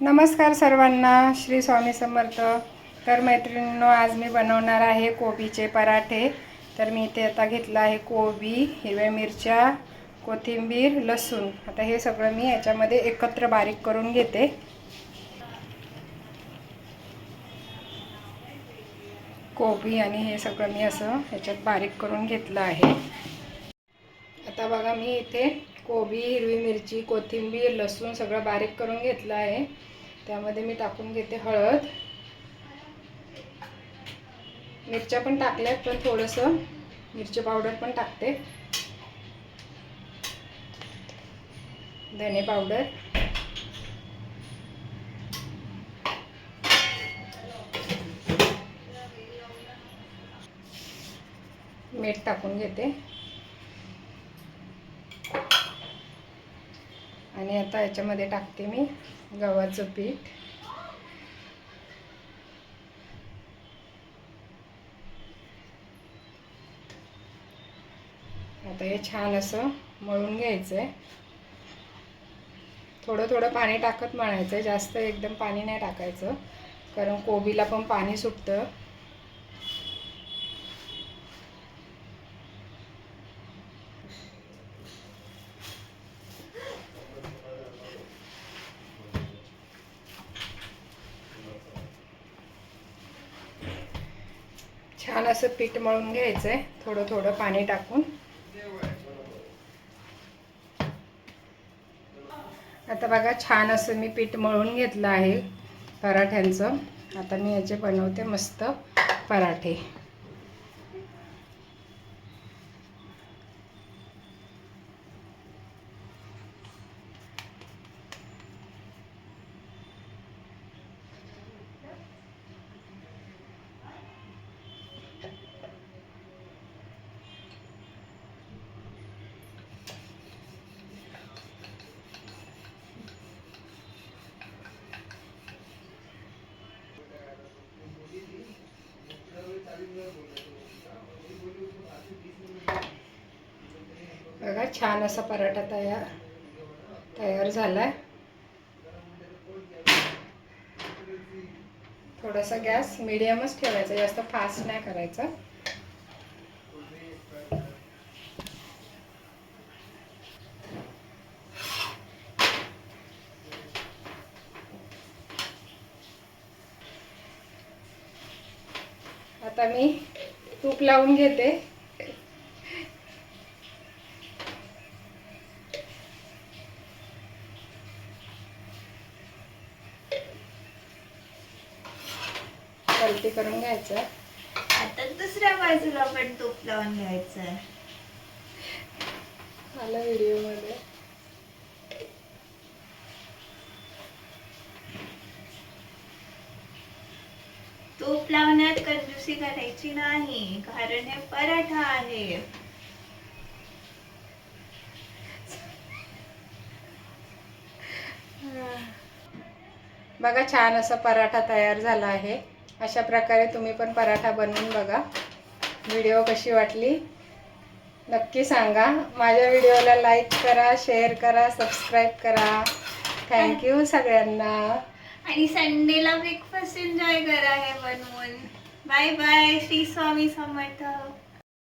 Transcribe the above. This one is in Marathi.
नमस्कार सर्वांना, श्री स्वामी समर्थ। तर मैत्रिणींनो, आज मी बनवणार आहे कोबीचे पराठे। तर मी इथे आता घेतला आहे कोबी, हिरव्या मिरच्या, कोथिंबीर, लसूण। आता हे सगळं मी याच्यामध्ये एकत्र बारीक करून घेते। कोबी आणि हे सगळं मी असं ह्याच्यात बारीक करून घेतलं आहे। आता बघा, मी इथे कोबी, हिरवी मिरची, कोथिंबीर, लसूण सगळं बारीक करून घेतलं आहे। त्यामध्ये मी टाकून घेते हळद, मिरच्या पण टाकल्यात, पण थोडंसं मिरची पावडर पण टाकते, धने पावडर, मीठ टाकून घेते। आणि आता याच्यामध्ये टाकते मी गव्हाचं पीठ। आता हे छान असं मळून घ्यायचं आहे। थोडं थोडं पाणी टाकत मळायचं आहे, जास्त एकदम पाणी नाही टाकायचं, कारण कोबीला पण पाणी सुटतं। छान असं पीठ मळून घ्यायचं आहे, थोडं थोडं पाणी टाकून। आता बघा, छान असं मी पीठ मळून घेतलं आहे पराठ्यांचं। आता मी याचे बनवते मस्त पराठे। बघा, छान असा पराठा तयार झालाय। थोडासा गॅस मीडियमच ठेवायचा, जास्त फास्ट नाही करायचा। आता मी तूप लावून घेते। पलटी करून घ्यायचं। आता दुसऱ्या बाजूला पण तूप लावून घ्यायचं। आला व्हिडिओ मध्ये। तूप लावण्यात कंजूसी करायची नाही, कारण हे पराठा आहे। बघा, छान असा पराठा तयार झाला आहे। अशा प्रकारे तुम्ही पण पराठा बनवून बघा। व्हिडिओ कशी वाटली नक्की सांगा। माझ्या व्हिडिओला लाईक करा, शेअर करा, सबस्क्राईब करा। थँक्यू सगळ्यांना। आणि संडेला ब्रेकफास्ट एन्जॉय करा हे बनवून। Bye bye, Shri Swami Samarth.